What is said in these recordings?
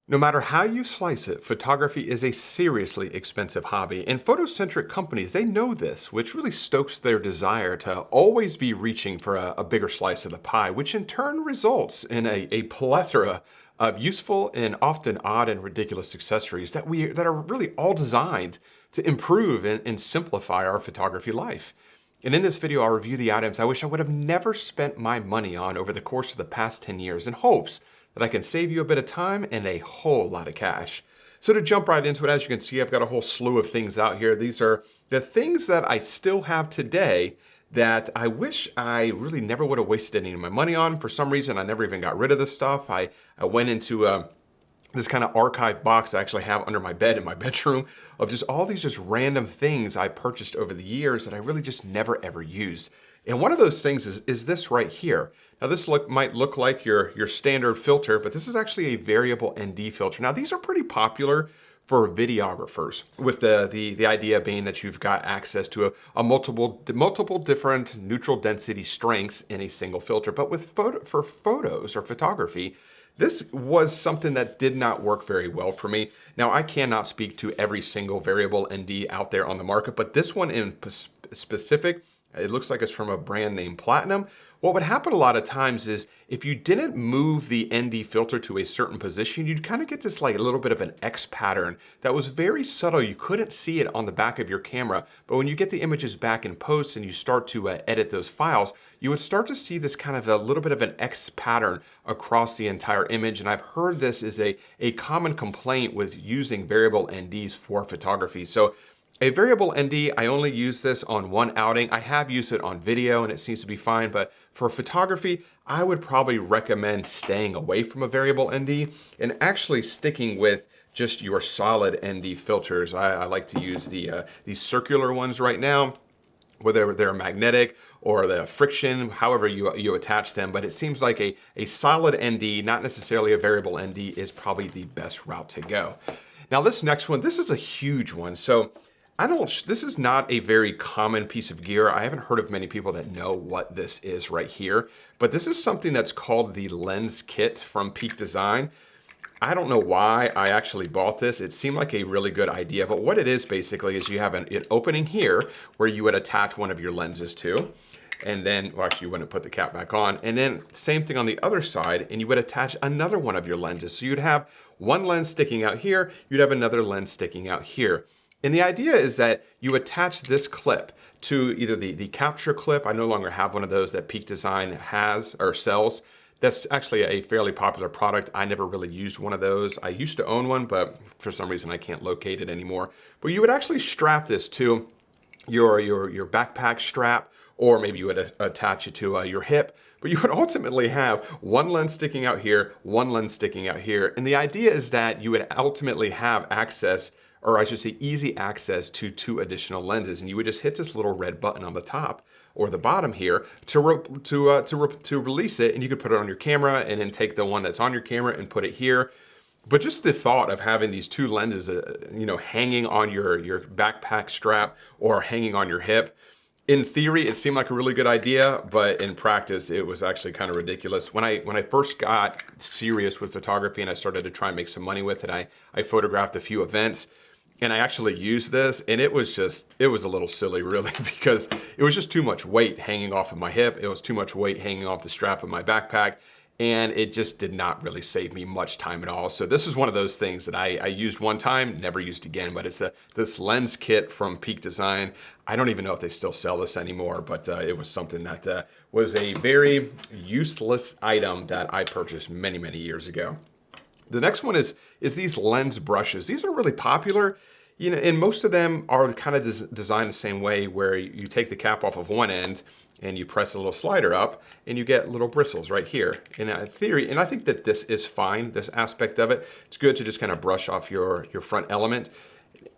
No matter how you slice it, photography is a seriously expensive hobby, and photocentric companies, they know this, which really stokes their desire to always be reaching for a bigger slice of the pie, which in turn results in a plethora of useful and often odd and ridiculous accessories that are really all designed to improve and simplify our photography life. And in this video, I'll review the items I wish I would have never spent my money on over the course of the past 10 years in hopes that I can save you a bit of time and a whole lot of cash. So to jump right into it, as you can see, I've got a whole slew of things out here. These are the things that I still have today that I wish I really never would have wasted any of my money on. For some reason, I never even got rid of this stuff. I went into this kind of archive box I actually have under my bed in my bedroom of just all these just random things I purchased over the years that I really just never ever used. And one of those things is this right here. Now this might look like your standard filter, but this is actually a variable ND filter. Now these are pretty popular for videographers, with the idea being that you've got access to a multiple different neutral density strengths in a single filter. But for photos or photography, this was something that did not work very well for me. Now, I cannot speak to every single variable ND out there on the market, but this one in specific, it looks like it's from a brand named Platinum. What would happen a lot of times is if you didn't move the ND filter to a certain position, you'd kind of get this like a little bit of an X pattern that was very subtle. You couldn't see it on the back of your camera, but when you get the images back in post and you start to edit those files, you would start to see this kind of a little bit of an X pattern across the entire image. And I've heard this is a common complaint with using variable NDs for photography. So a variable ND, I only use this on one outing. I have used it on video and it seems to be fine, but for photography, I would probably recommend staying away from a variable ND and actually sticking with just your solid ND filters. I like to use these circular ones right now, whether they're magnetic or the friction, however you attach them. But it seems like a solid ND, not necessarily a variable ND, is probably the best route to go. Now this next one, this is a huge one. So this is not a very common piece of gear. I haven't heard of many people that know what this is right here, but this is something that's called the lens kit from Peak Design. I don't know why I actually bought this. It seemed like a really good idea, but what it is basically is you have an opening here where you would attach one of your lenses to, and then, well, actually you wouldn't put the cap back on, and then same thing on the other side, and you would attach another one of your lenses. So you'd have one lens sticking out here, you'd have another lens sticking out here. And the idea is that you attach this clip to either the capture clip. I no longer have one of those that Peak Design has or sells. That's actually a fairly popular product. I never really used one of those. I used to own one, but for some reason I can't locate it anymore. But you would actually strap this to your backpack strap, or maybe you would attach it to your hip. But you would ultimately have one lens sticking out here, one lens sticking out here. And the idea is that you would ultimately have access, or I should say easy access, to two additional lenses. And you would just hit this little red button on the top or the bottom here to release it, and you could put it on your camera and then take the one that's on your camera and put it here. But just the thought of having these two lenses, hanging on your backpack strap or hanging on your hip, in theory, it seemed like a really good idea, but in practice, it was actually kind of ridiculous. When I first got serious with photography and I started to try and make some money with it, I photographed a few events. And I actually used this, and it was a little silly really, because it was just too much weight hanging off of my hip. It was too much weight hanging off the strap of my backpack, and it just did not really save me much time at all. So this is one of those things that I used one time, never used again, but it's this lens kit from Peak Design. I don't even know if they still sell this anymore, but it was something that was a very useless item that I purchased many, many years ago. The next one is these lens brushes. These are really popular, and most of them are kind of designed the same way, where you take the cap off of one end and you press a little slider up and you get little bristles right here. In theory, and I think that this is fine, this aspect of it. It's good to just kind of brush off your front element.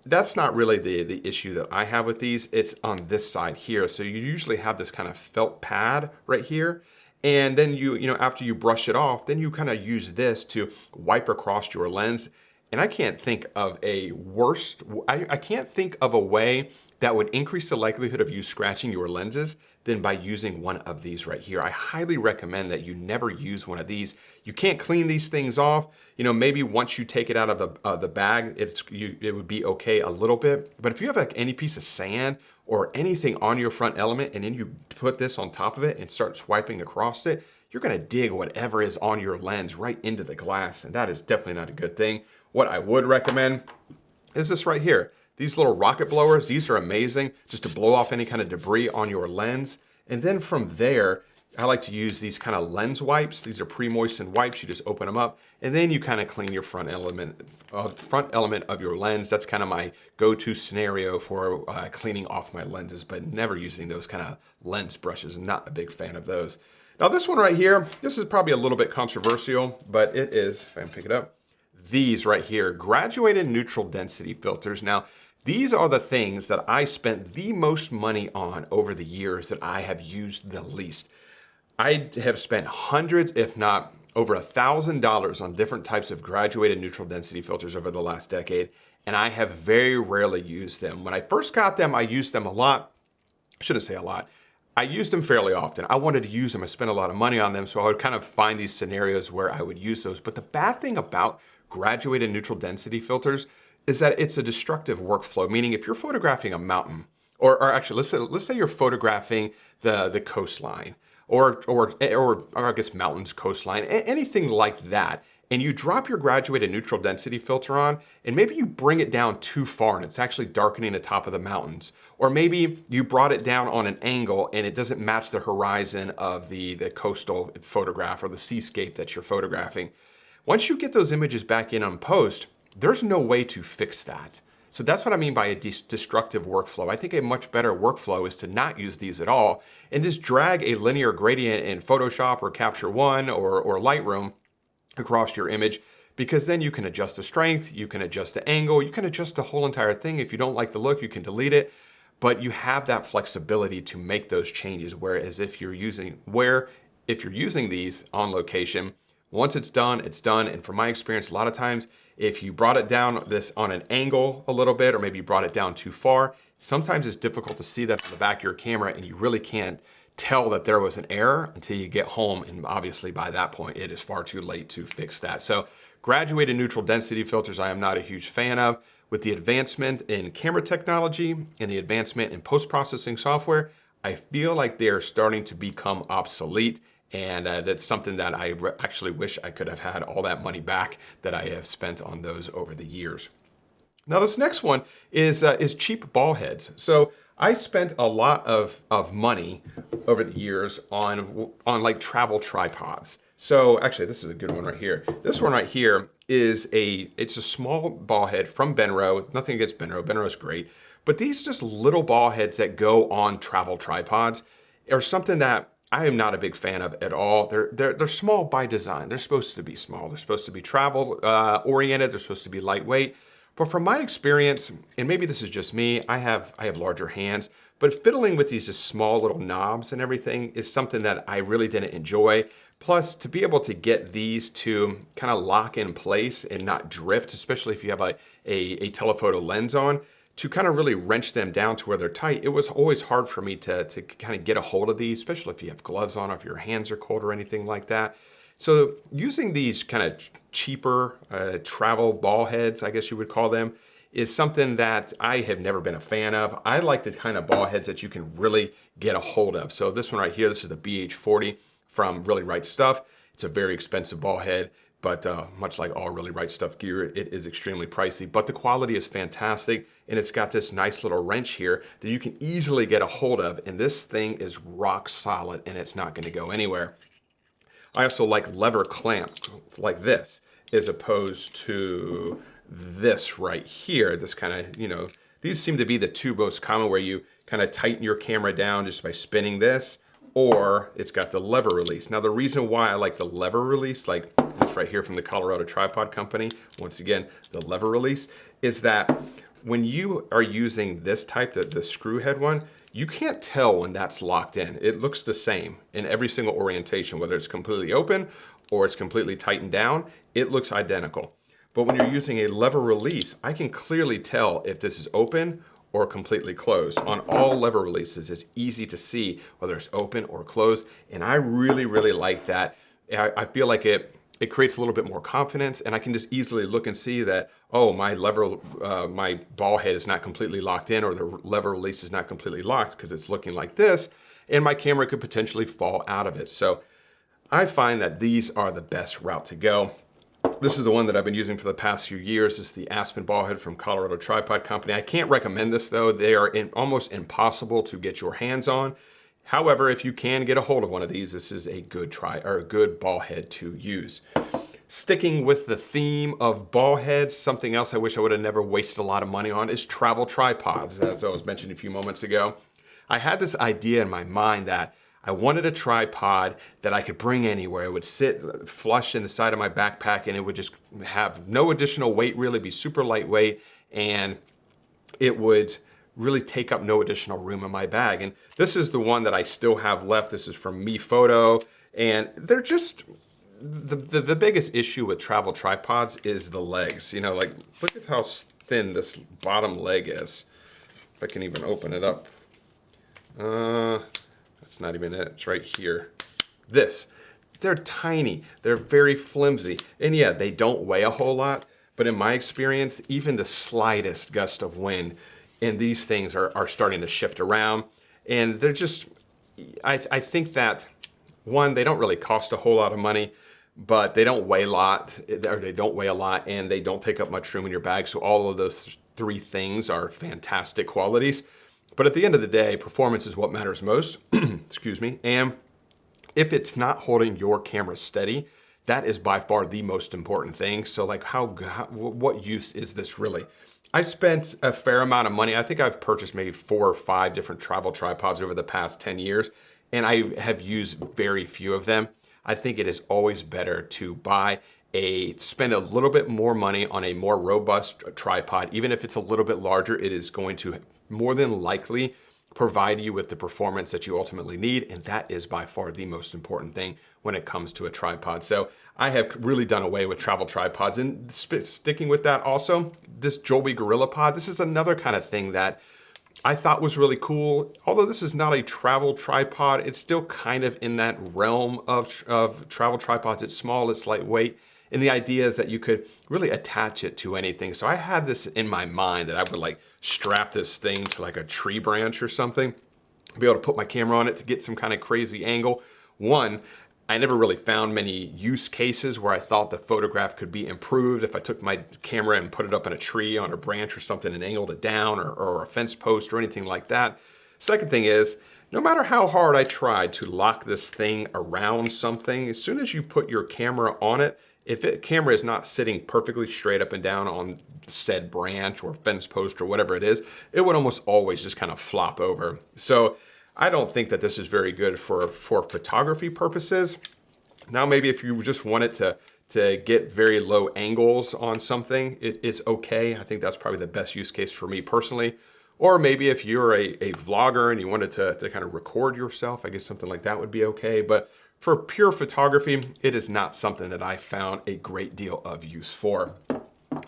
That's not really the issue that I have with these. It's on this side here. So you usually have this kind of felt pad right here. And then after you brush it off, then you kind of use this to wipe across your lens. And I can't think of a worst, I can't think of a way that would increase the likelihood of you scratching your lenses than by using one of these right here. I highly recommend that you never use one of these. You can't clean these things off. You know, maybe once you take it out of the bag, it would be okay a little bit. But if you have like any piece of sand or anything on your front element and then you put this on top of it and start swiping across it, you're gonna dig whatever is on your lens right into the glass, and that is definitely not a good thing. What I would recommend is this right here. These little rocket blowers, these are amazing just to blow off any kind of debris on your lens. And then from there, I like to use these kind of lens wipes. These are pre-moistened wipes. You just open them up and then you kind of clean your front element of your lens. That's kind of my go-to scenario for cleaning off my lenses, but never using those kind of lens brushes. Not a big fan of those. Now this one right here, this is probably a little bit controversial, but it is, if I can pick it up, these right here, graduated neutral density filters. Now, these are the things that I spent the most money on over the years that I have used the least. I have spent hundreds, if not over $1,000 on different types of graduated neutral density filters over the last decade, and I have very rarely used them. When I first got them, I used them a lot. I shouldn't say a lot. I used them fairly often. I wanted to use them. I spent a lot of money on them, so I would kind of find these scenarios where I would use those. But the bad thing about graduated neutral density filters is that it's a destructive workflow, meaning if you're photographing a mountain, or actually let's say you're photographing the coastline, or I guess mountains, coastline, anything like that, and you drop your graduated neutral density filter on, and maybe you bring it down too far and it's actually darkening the top of the mountains. Or maybe you brought it down on an angle and it doesn't match the horizon of the coastal photograph or the seascape that you're photographing. Once you get those images back in on post, there's no way to fix that. So that's what I mean by a destructive workflow. I think a much better workflow is to not use these at all and just drag a linear gradient in Photoshop or Capture One or Lightroom across your image, because then you can adjust the strength, you can adjust the angle, you can adjust the whole entire thing. If you don't like the look, you can delete it, but you have that flexibility to make those changes. Whereas if you're using these on location, once it's done, it's done. And from my experience, a lot of times, if you brought it down this on an angle a little bit, or maybe you brought it down too far, sometimes it's difficult to see that from the back of your camera and you really can't tell that there was an error until you get home. And obviously by that point, it is far too late to fix that. So graduated neutral density filters, I am not a huge fan of. With the advancement in camera technology and the advancement in post-processing software, I feel like they're starting to become obsolete. And that's something that I actually wish I could have had all that money back that I have spent on those over the years. Now this next one is cheap ball heads. So I spent a lot of money over the years on like travel tripods. So actually this is a good one right here. This one right here is it's a small ball head from Benro. Nothing against Benro, Benro's great. But these just little ball heads that go on travel tripods are something that I am not a big fan of at all. They're small by design. They're supposed to be small. They're supposed to be travel oriented. They're supposed to be lightweight. But from my experience, and maybe this is just me, I have larger hands, but fiddling with these just small little knobs and everything is something that I really didn't enjoy. Plus, to be able to get these to kind of lock in place and not drift, especially if you have a telephoto lens on, to kind of really wrench them down to where they're tight, it was always hard for me to kind of get a hold of these, especially if you have gloves on or if your hands are cold or anything like that. So using these kind of cheaper travel ball heads, I guess you would call them, is something that I have never been a fan of. I like the kind of ball heads that you can really get a hold of. So this one right here, this is the BH40 from Really Right Stuff. It's a very expensive ball head, but much like all Really Right Stuff gear, it is extremely pricey, but the quality is fantastic. And it's got this nice little wrench here that you can easily get a hold of. And this thing is rock solid and it's not gonna go anywhere. I also like lever clamps like this, as opposed to this right here. This kind of, these seem to be the two most common, where you kind of tighten your camera down just by spinning this, or it's got the lever release. Now the reason why I like the lever release, like this right here from the Colorado Tripod Company, once again, the lever release, is that when you are using this type, the screw head one, you can't tell when that's locked in. It looks the same in every single orientation, whether it's completely open or it's completely tightened down, it looks identical. But when you're using a lever release, I can clearly tell if this is open or completely closed. On all lever releases, it's easy to see whether it's open or closed, and I really, really like that. I feel like it creates a little bit more confidence, and I can just easily look and see that, oh, my ball head is not completely locked in, or the lever release is not completely locked because it's looking like this, and my camera could potentially fall out of it. So I find that these are the best route to go. This is the one that I've been using for the past few years. This is the Aspen Ballhead from Colorado Tripod Company. I can't recommend this though. They are almost impossible to get your hands on. However, if you can get a hold of one of these, this is a good ball head to use. Sticking with the theme of ball heads, something else I wish I would have never wasted a lot of money on is travel tripods. As I was mentioning a few moments ago, I had this idea in my mind that I wanted a tripod that I could bring anywhere. It would sit flush in the side of my backpack, and it would just have no additional weight, really be super lightweight, and it would really take up no additional room in my bag. And this is the one that I still have left. This is from Me Photo, and they're just, the biggest issue with travel tripods is the legs. You know, like, look at how thin this bottom leg is. If I can even open it up. That's not even it, it's right here. They're tiny, they're very flimsy, and yeah, they don't weigh a whole lot, but in my experience, even the slightest gust of wind, and these things are starting to shift around, and they're just, I think that, one, they don't really cost a whole lot of money, but they don't weigh a lot, and they don't take up much room in your bag, so all of those three things are fantastic qualities. But at the end of the day, performance is what matters most, excuse me, and if it's not holding your camera steady, that is by far the most important thing. So like what use is this really? I spent a fair amount of money. I think I've purchased maybe 4 or 5 different travel tripods over the past 10 years, and I have used very few of them. I think it is always better to spend a little bit more money on a more robust tripod. Even if it's a little bit larger, it is going to more than likely provide you with the performance that you ultimately need, and that is by far the most important thing when it comes to a tripod. So I have really done away with travel tripods, and sticking with that also, this Joby Gorilla Pod, this is another kind of thing that I thought was really cool. Although this is not a travel tripod, it's still kind of in that realm of travel tripods. It's small, it's lightweight, and the idea is that you could really attach it to anything. So I had this in my mind that I would like strap this thing to like a tree branch or something, be able to put my camera on it to get some kind of crazy angle. One, I never really found many use cases where I thought the photograph could be improved if I took my camera and put it up in a tree on a branch or something and angled it down, or a fence post or anything like that. Second thing is, no matter how hard I tried to lock this thing around something, as soon as you put your camera on it, if the camera is not sitting perfectly straight up and down on said branch or fence post or whatever it is, it would almost always just kind of flop over. So I don't think that this is very good for photography purposes. Now, maybe if you just want it to get very low angles on something, it's okay. I think that's probably the best use case for me personally. Or maybe if you're a vlogger and you wanted to kind of record yourself, I guess something like that would be okay. But for pure photography, it is not something that I found a great deal of use for.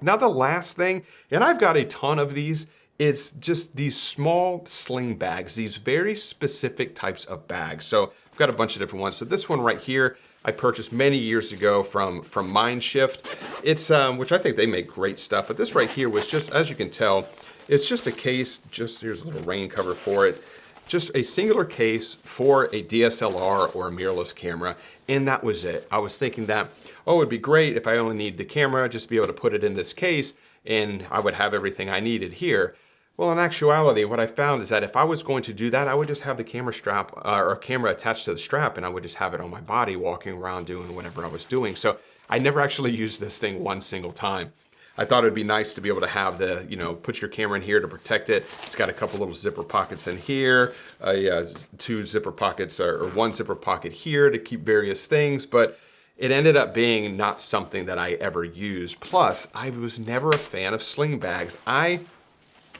Now the last thing, and I've got a ton of these, is just these small sling bags, these very specific types of bags. So I've got a bunch of different ones. So this one right here, I purchased many years ago from Mindshift. It's, which I think they make great stuff, but this right here was just, as you can tell, it's just a case, here's a little rain cover for it. Just a singular case for a DSLR or a mirrorless camera, and that was it. I was thinking that, oh, it'd be great if I only need the camera, just to be able to put it in this case, and I would have everything I needed here. Well, in actuality, what I found is that if I was going to do that, I would just have the camera strap or camera attached to the strap, and I would just have it on my body walking around doing whatever I was doing. So I never actually used this thing one single time. I thought it'd be nice to be able to have the, put your camera in here to protect it. It's got a couple little zipper pockets in here, 2 zipper pockets or 1 zipper pocket here to keep various things, but it ended up being not something that I ever used. Plus, I was never a fan of sling bags. I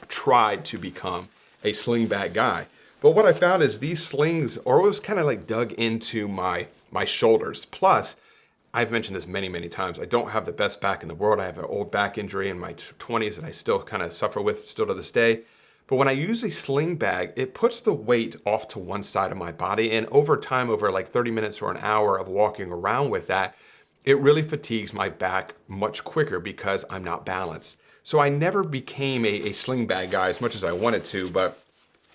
tried to become a sling bag guy, but what I found is these slings always kind of like dug into my shoulders. Plus, I've mentioned this many, many times. I don't have the best back in the world. I have an old back injury in my 20s that I still kind of suffer with still to this day. But when I use a sling bag, it puts the weight off to one side of my body. And over time, over like 30 minutes or an hour of walking around with that, it really fatigues my back much quicker because I'm not balanced. So I never became a sling bag guy as much as I wanted to, but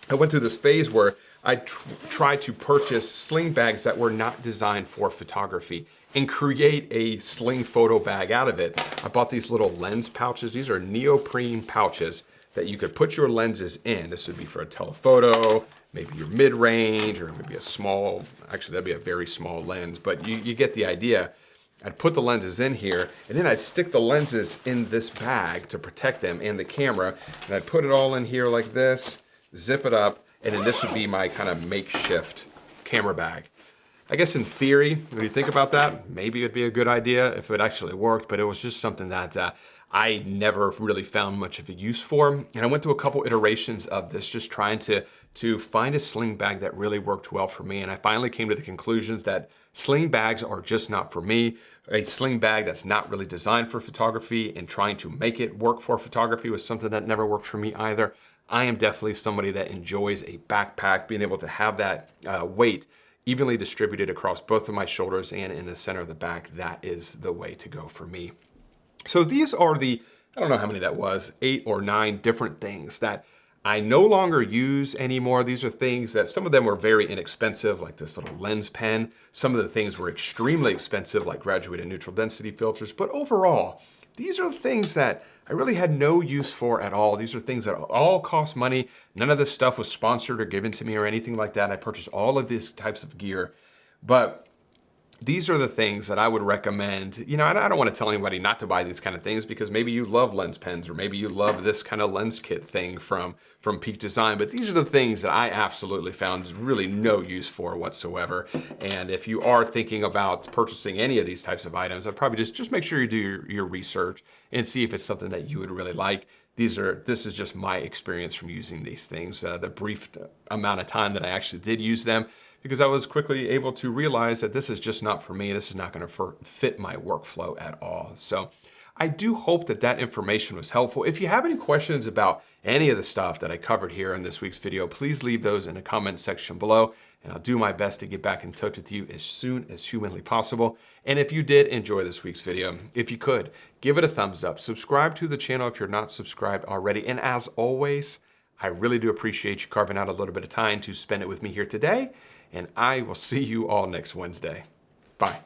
I went through this phase where I tried to purchase sling bags that were not designed for photography and create a sling photo bag out of it. I bought these little lens pouches. These are neoprene pouches that you could put your lenses in. This would be for a telephoto, maybe your mid-range, or maybe a small, actually that'd be a very small lens, but you get the idea. I'd put the lenses in here, and then I'd stick the lenses in this bag to protect them and the camera, and I'd put it all in here like this, zip it up, and then this would be my kind of makeshift camera bag. I guess in theory, when you think about that, maybe it'd be a good idea if it actually worked, but it was just something that I never really found much of a use for. And I went through a couple iterations of this, just trying to find a sling bag that really worked well for me. And I finally came to the conclusions that sling bags are just not for me. A sling bag that's not really designed for photography and trying to make it work for photography was something that never worked for me either. I am definitely somebody that enjoys a backpack, being able to have that weight evenly distributed across both of my shoulders and in the center of the back. That is the way to go for me. So these are the, I don't know how many that was, 8 or 9 different things that I no longer use anymore. These are things that some of them were very inexpensive, like this little lens pen. Some of the things were extremely expensive, like graduated neutral density filters. But overall, these are the things that I really had no use for at all. These are things that all cost money. None of this stuff was sponsored or given to me or anything like that. I purchased all of these types of gear, but these are the things that I would recommend. You know, I don't want to tell anybody not to buy these kind of things because maybe you love lens pens or maybe you love this kind of lens kit thing from Peak Design, but these are the things that I absolutely found really no use for whatsoever. And if you are thinking about purchasing any of these types of items, I'd probably just make sure you do your research and see if it's something that you would really like. This is just my experience from using these things, the brief amount of time that I actually did use them, because I was quickly able to realize that this is just not for me. This is not going to fit my workflow at all. So I do hope that that information was helpful. If you have any questions about any of the stuff that I covered here in this week's video, please leave those in the comment section below, and I'll do my best to get back in touch with you as soon as humanly possible. And if you did enjoy this week's video, if you could, give it a thumbs up, subscribe to the channel if you're not subscribed already. And as always, I really do appreciate you carving out a little bit of time to spend it with me here today, and I will see you all next Wednesday. Bye.